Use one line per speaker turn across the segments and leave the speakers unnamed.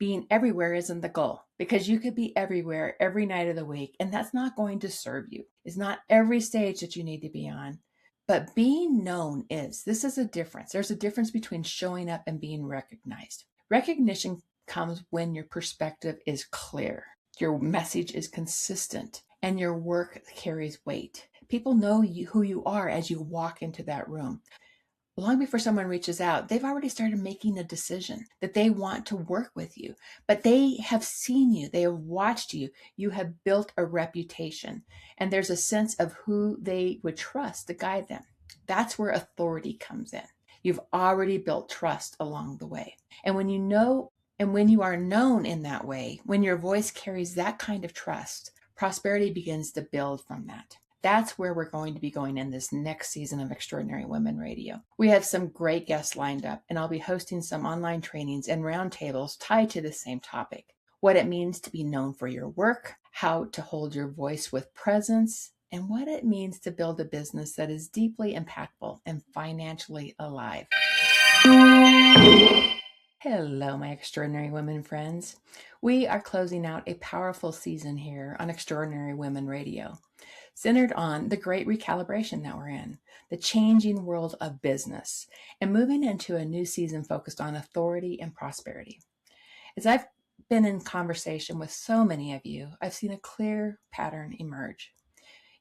Being everywhere isn't the goal, because you could be everywhere every night of the week, and that's not going to serve you. It's not every stage that you need to be on. But being known is. This is a difference. There's a difference between showing up and being recognized. Recognition comes when your perspective is clear, your message is consistent, and your work carries weight. People know who you are as you walk into that room. Long before someone reaches out, they've already started making a decision that they want to work with you. But they have seen you, they have watched you, you have built a reputation, and there's a sense of who they would trust to guide them. That's where authority comes in. You've already built trust along the way. And when you are known in that way, when your voice carries that kind of trust, prosperity begins to build from that. That's where we're going to be going in this next season of Extraordinary Women Radio. We have some great guests lined up, and I'll be hosting some online trainings and roundtables tied to the same topic. What it means to be known for your work, how to hold your voice with presence, and what it means to build a business that is deeply impactful and financially alive. Hello, my extraordinary women friends. We are closing out a powerful season here on Extraordinary Women Radio, centered on the Great Recalibration that we're in, the changing world of business, and moving into a new season focused on authority and prosperity. As I've been in conversation with so many of you, I've seen a clear pattern emerge.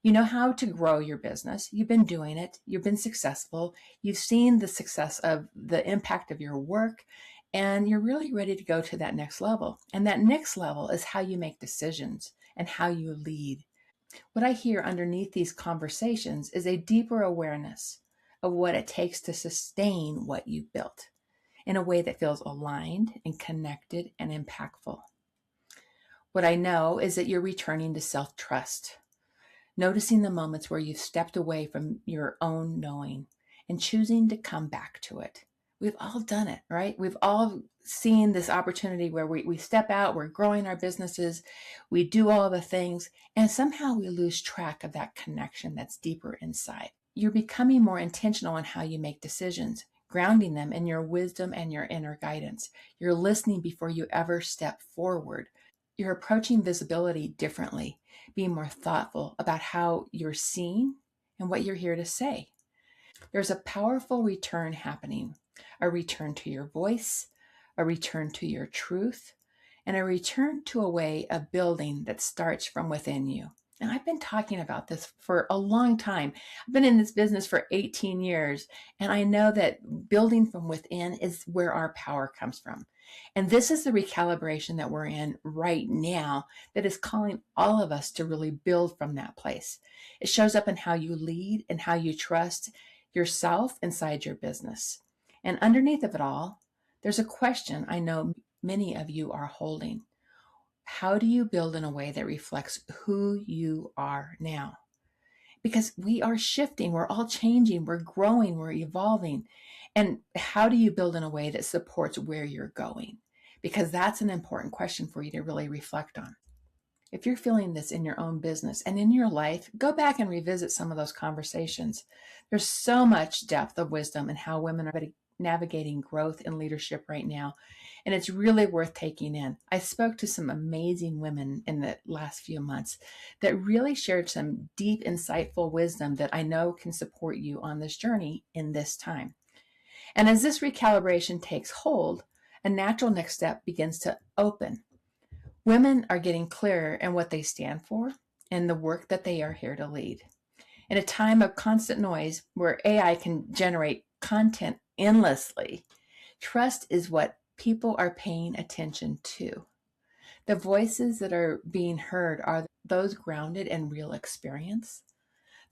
You know how to grow your business. You've been doing it. You've been successful. You've seen the success of the impact of your work, and you're really ready to go to that next level. And that next level is how you make decisions and how you lead. What I hear underneath these conversations is a deeper awareness of what it takes to sustain what you've built in a way that feels aligned and connected and impactful. What I know is that you're returning to self-trust, noticing the moments where you've stepped away from your own knowing and choosing to come back to it. We've all done it, right? We've all seen this opportunity where we step out, we're growing our businesses, we do all the things, and somehow we lose track of that connection that's deeper inside. You're becoming more intentional on how you make decisions, grounding them in your wisdom and your inner guidance. You're listening before you ever step forward. You're approaching visibility differently, being more thoughtful about how you're seen and what you're here to say. There's a powerful return happening, a return to your voice, a return to your truth, and a return to a way of building that starts from within you. And I've been talking about this for a long time. I've been in this business for 18 years, and I know that building from within is where our power comes from. And this is the recalibration that we're in right now that is calling all of us to really build from that place. It shows up in how you lead and how you trust yourself inside your business. And underneath of it all, there's a question I know many of you are holding. How do you build in a way that reflects who you are now? Because we are shifting, we're all changing, we're growing, we're evolving. And how do you build in a way that supports where you're going? Because that's an important question for you to really reflect on. If you're feeling this in your own business and in your life, go back and revisit some of those conversations. There's so much depth of wisdom in how women are navigating growth and leadership right now, and it's really worth taking in. I spoke to some amazing women in the last few months that really shared some deep, insightful wisdom that I know can support you on this journey in this time. And as this recalibration takes hold, a natural next step begins to open. Women are getting clearer in what they stand for and the work that they are here to lead. In a time of constant noise where AI can generate content endlessly, trust is what people are paying attention to. The voices that are being heard are those grounded in real experience,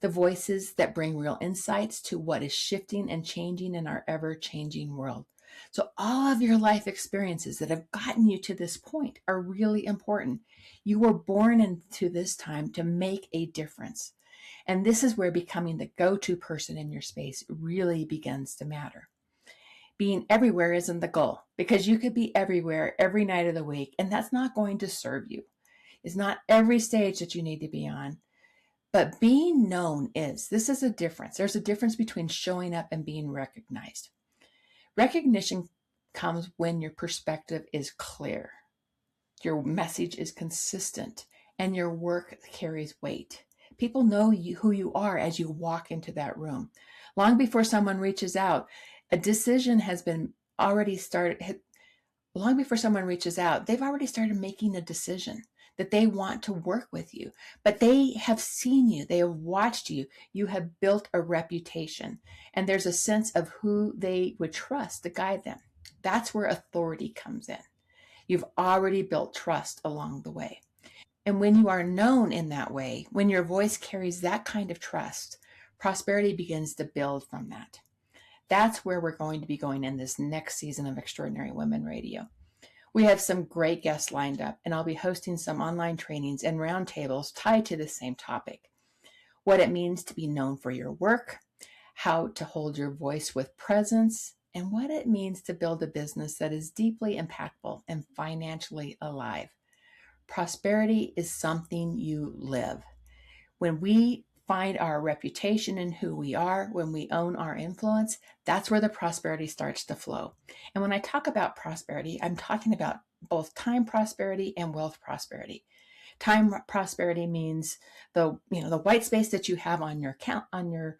the voices that bring real insights to what is shifting and changing in our ever-changing world. So all of your life experiences that have gotten you to this point are really important. You were born into this time to make a difference. And this is where becoming the go-to person in your space really begins to matter. Being everywhere isn't the goal, because you could be everywhere every night of the week, and that's not going to serve you. It's not every stage that you need to be on. But being known is. This is a difference. There's a difference between showing up and being recognized. Recognition comes when your perspective is clear, your message is consistent, and your work carries weight. People know who you are as you walk into that room. Long before someone reaches out, a decision has been already started. Long before someone reaches out, they've already started making a decision that they want to work with you. But they have seen you, they have watched you, you have built a reputation, and there's a sense of who they would trust to guide them. That's where authority comes in. You've already built trust along the way. And when you are known in that way, when your voice carries that kind of trust, prosperity begins to build from that. That's where we're going to be going in this next season of Extraordinary Women Radio. We have some great guests lined up, and I'll be hosting some online trainings and roundtables tied to the same topic. What it means to be known for your work, how to hold your voice with presence, and what it means to build a business that is deeply impactful and financially alive. Prosperity is something you live. When we find our reputation and who we are, when we own our influence, that's where the prosperity starts to flow. And when I talk about prosperity, I'm talking about both time prosperity and wealth prosperity. Time prosperity means the white space that you have on your calendar,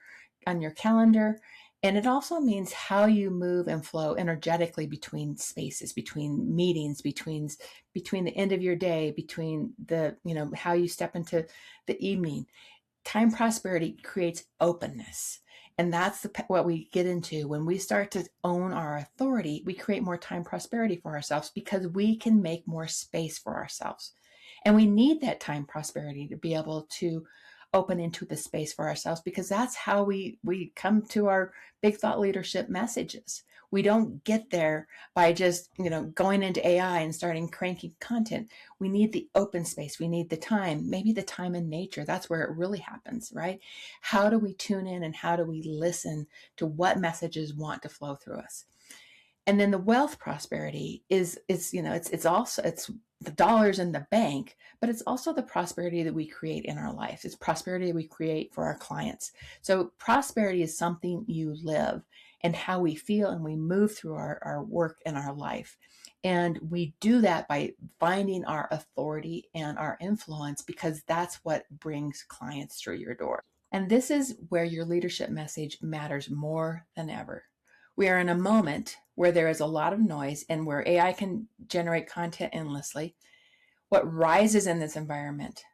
and it also means how you move and flow energetically between spaces, between meetings, between the end of your day, between the how you step into the evening. Time prosperity creates openness. And that's what we get into when we start to own our authority. We create more time prosperity for ourselves because we can make more space for ourselves. And we need that time prosperity to be able to open into the space for ourselves, because that's how we come to our big thought leadership messages. We don't get there by just going into AI and starting cranking content. We need the open space. We need the time, maybe the time in nature. That's where it really happens, right? How do we tune in and how do we listen to what messages want to flow through us? And then the wealth prosperity is it's the dollars in the bank, but it's also the prosperity that we create in our life. It's prosperity that we create for our clients. So prosperity is something you live, and how we feel and we move through our work and our life. And we do that by finding our authority and our influence, because that's what brings clients through your door. And this is where your leadership message matters more than ever. We are in a moment where there is a lot of noise and where AI can generate content endlessly. What rises in this environment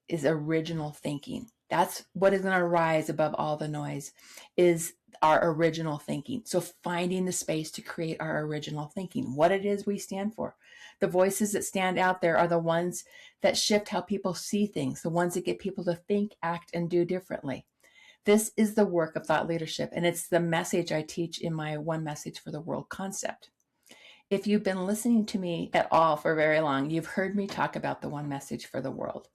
is original thinking. That's what is going to rise above all the noise, is our original thinking. So finding the space to create our original thinking, what it is we stand for. The voices that stand out there are the ones that shift how people see things, the ones that get people to think, act, and do differently. This is the work of thought leadership, and it's the message I teach in my One Message for the World concept. If you've been listening to me at all for very long, you've heard me talk about the One Message for the World.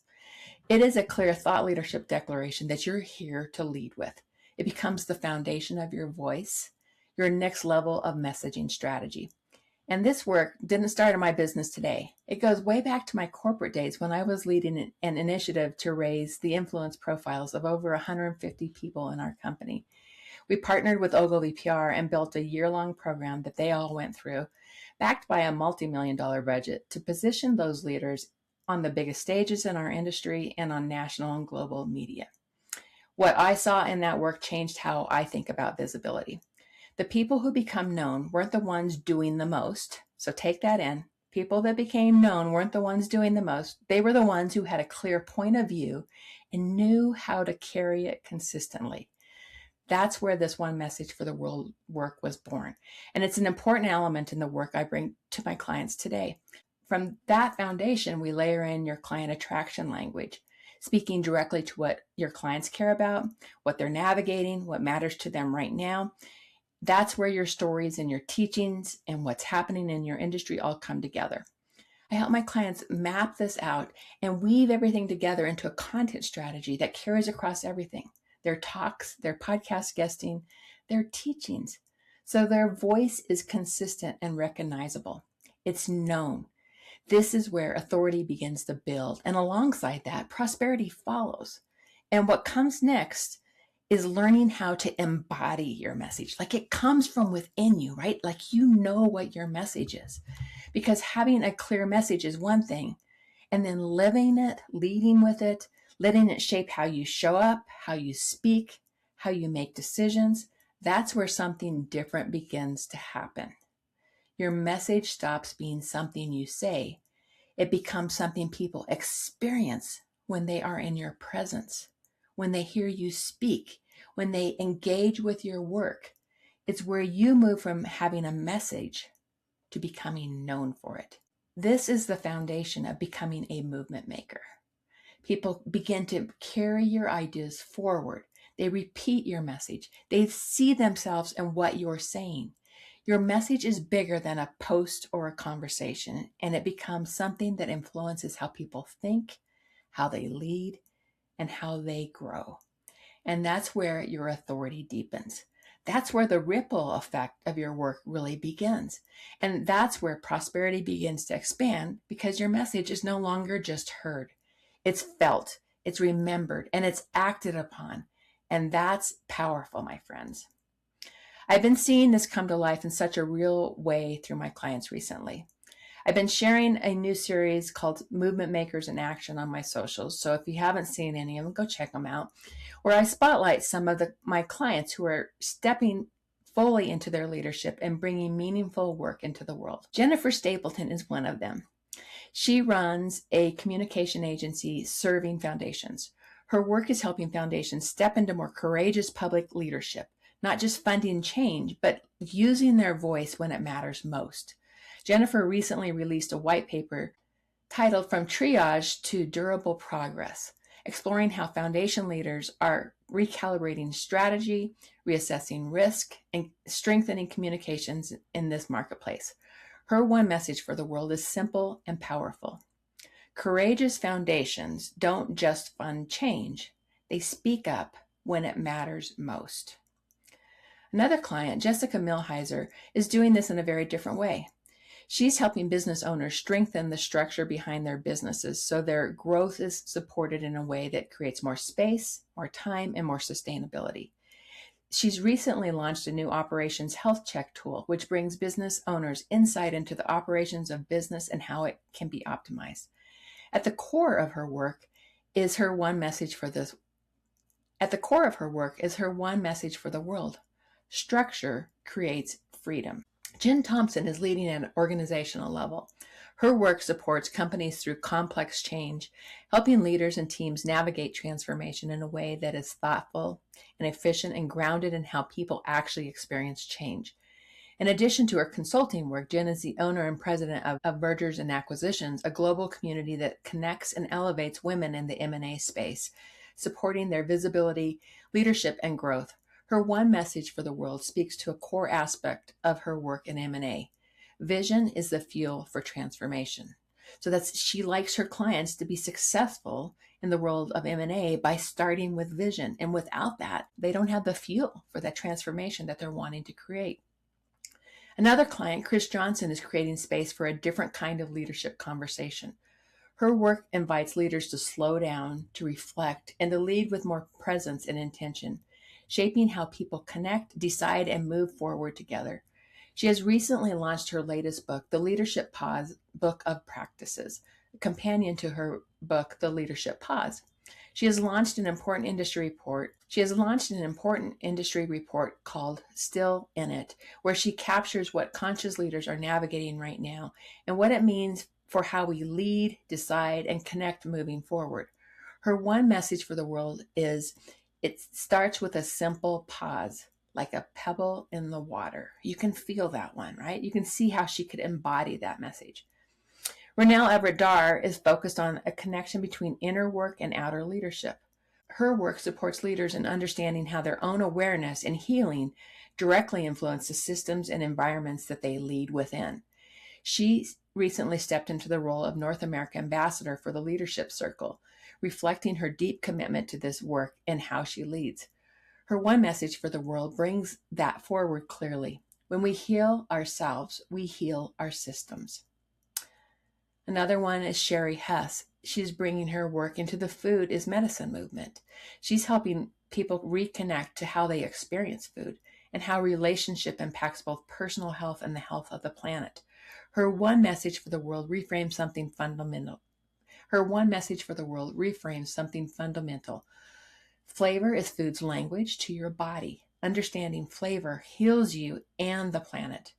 It is a clear thought leadership declaration that you're here to lead with. It becomes the foundation of your voice, your next level of messaging strategy. And this work didn't start in my business today. It goes way back to my corporate days when I was leading an initiative to raise the influence profiles of over 150 people in our company. We partnered with Ogilvy PR and built a year-long program that they all went through, backed by a multi-million-dollar budget, to position those leaders on the biggest stages in our industry and on national and global media. What I saw in that work changed how I think about visibility. The people who become known weren't the ones doing the most. So take that in. People that became known weren't the ones doing the most. They were the ones who had a clear point of view and knew how to carry it consistently. That's where this One Message for the World work was born. And it's an important element in the work I bring to my clients today. From that foundation, we layer in your client attraction language, speaking directly to what your clients care about, what they're navigating, what matters to them right now. That's where your stories and your teachings and what's happening in your industry all come together. I help my clients map this out and weave everything together into a content strategy that carries across everything: their talks, their podcast guesting, their teachings. So their voice is consistent and recognizable. It's known. This is where authority begins to build. And alongside that, prosperity follows. And what comes next is learning how to embody your message. Like it comes from within you, right? Like you know what your message is. Because having a clear message is one thing, and then living it, leading with it, letting it shape how you show up, how you speak, how you make decisions, that's where something different begins to happen. Your message stops being something you say. It becomes something people experience when they are in your presence, when they hear you speak, when they engage with your work. It's where you move from having a message to becoming known for it. This is the foundation of becoming a movement maker. People begin to carry your ideas forward. They repeat your message. They see themselves in what you're saying. Your message is bigger than a post or a conversation, and it becomes something that influences how people think, how they lead, and how they grow. And that's where your authority deepens. That's where the ripple effect of your work really begins. And that's where prosperity begins to expand because your message is no longer just heard. It's felt, it's remembered, and it's acted upon. And that's powerful, my friends. I've been seeing this come to life in such a real way through my clients recently. I've been sharing a new series called Movement Makers in Action on my socials. So if you haven't seen any of them, go check them out, where I spotlight some of my clients who are stepping fully into their leadership and bringing meaningful work into the world. Jennifer Stapleton is one of them. She runs a communication agency serving foundations. Her work is helping foundations step into more courageous public leadership, not just funding change, but using their voice when it matters most. Jennifer recently released a white paper titled From Triage to Durable Progress, exploring how foundation leaders are recalibrating strategy, reassessing risk, and strengthening communications in this marketplace. Her one message for the world is simple and powerful. Courageous foundations don't just fund change, they speak up when it matters most. Another client, Jessica Milheiser, is doing this in a very different way. She's helping business owners strengthen the structure behind their businesses so their growth is supported in a way that creates more space, more time, and more sustainability. She's recently launched a new operations health check tool, which brings business owners insight into the operations of business and how it can be optimized. At the core of her work is her one message for the world. Structure creates freedom. Jen Thompson is leading at an organizational level. Her work supports companies through complex change, helping leaders and teams navigate transformation in a way that is thoughtful and efficient and grounded in how people actually experience change. In addition to her consulting work, Jen is the owner and president of Mergers and Acquisitions, a global community that connects and elevates women in the M&A space, supporting their visibility, leadership, and growth. Her one message for the world speaks to a core aspect of her work in M&A. Vision is the fuel for transformation. So she likes her clients to be successful in the world of M&A by starting with vision. And without that, they don't have the fuel for that transformation that they're wanting to create. Another client, Chris Johnson, is creating space for a different kind of leadership conversation. Her work invites leaders to slow down, to reflect, and to lead with more presence and intention, shaping how people connect, decide, and move forward together. She has recently launched her latest book, The Leadership Pause Book of Practices, a companion to her book, The Leadership Pause. She has launched an important industry report called Still in It, where she captures what conscious leaders are navigating right now and what it means for how we lead, decide, and connect moving forward. Her one message for the world is, it starts with a simple pause, like a pebble in the water. You can feel that one, right? You can see how she could embody that message. Renelle Everett-Darr is focused on a connection between inner work and outer leadership. Her work supports leaders in understanding how their own awareness and healing directly influence the systems and environments that they lead within. She recently stepped into the role of North America Ambassador for the Leadership Circle, reflecting her deep commitment to this work and how she leads. Her one message for the world brings that forward clearly. When we heal ourselves, we heal our systems. Another one is Sherry Hess. She's bringing her work into the food is medicine movement. She's helping people reconnect to how they experience food and how relationship impacts both personal health and the health of the planet. Her one message for the world reframes something fundamental. Her one message for the world reframes something fundamental. Flavor is food's language to your body. Understanding flavor heals you and the planet.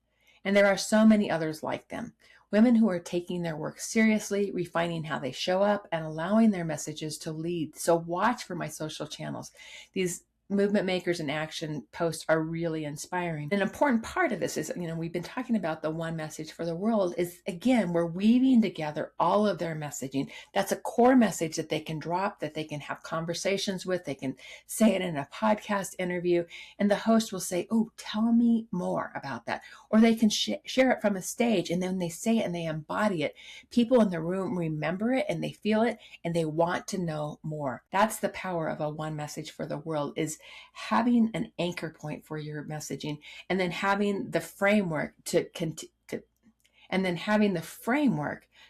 And there are so many others like them. Women who are taking their work seriously, refining how they show up, and allowing their messages to lead. So watch for my social channels. These movement makers in action posts are really inspiring. An important part of this is, we've been talking about the one message for the world is, again, we're weaving together all of their messaging. That's a core message that they can drop, that they can have conversations with. They can say it in a podcast interview, and the host will say, oh, tell me more about that. Or they can share it from a stage, and then they say it and they embody it. People in the room remember it and they feel it and they want to know more. That's the power of a one message for the world, is having an anchor point for your messaging, and then having the framework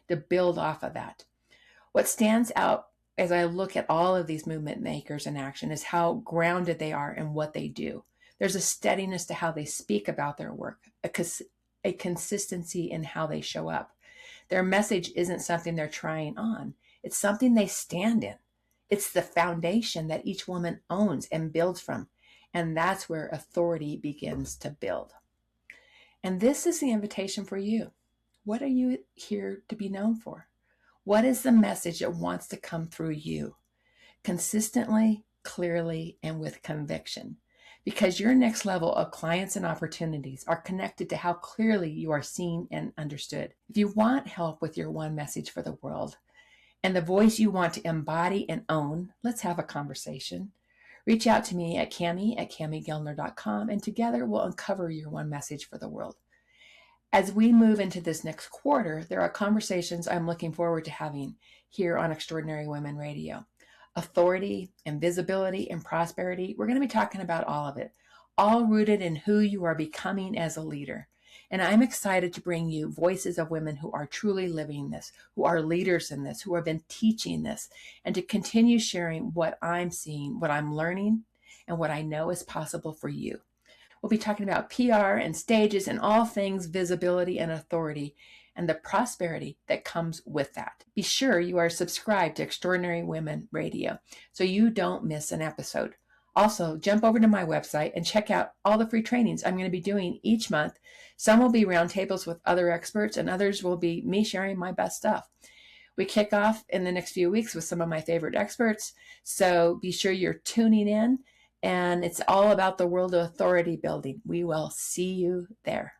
to build off of that. What stands out as I look at all of these movement makers in action is how grounded they are in what they do. There's a steadiness to how they speak about their work, a consistency in how they show up. Their message isn't something they're trying on. It's something they stand in. It's the foundation that each woman owns and builds from. And that's where authority begins to build. And this is the invitation for you. What are you here to be known for? What is the message that wants to come through you? Consistently, clearly, and with conviction. Because your next level of clients and opportunities are connected to how clearly you are seen and understood. If you want help with your one message for the world, and the voice you want to embody and own, let's have a conversation. Reach out to me at Cami@CamiGuildner.com, and together we'll uncover your one message for the world. As we move into this next quarter, there are conversations I'm looking forward to having here on Extraordinary Women Radio. Authority and visibility and prosperity, we're going to be talking about all of it, all rooted in who you are becoming as a leader. And I'm excited to bring you voices of women who are truly living this, who are leaders in this, who have been teaching this, and to continue sharing what I'm seeing, what I'm learning, and what I know is possible for you. We'll be talking about PR and stages and all things visibility and authority and the prosperity that comes with that. Be sure you are subscribed to Extraordinary Women Radio so you don't miss an episode. Also, jump over to my website and check out all the free trainings I'm going to be doing each month. Some will be roundtables with other experts, and others will be me sharing my best stuff. We kick off in the next few weeks with some of my favorite experts, so be sure you're tuning in, and it's all about the world of authority building. We will see you there.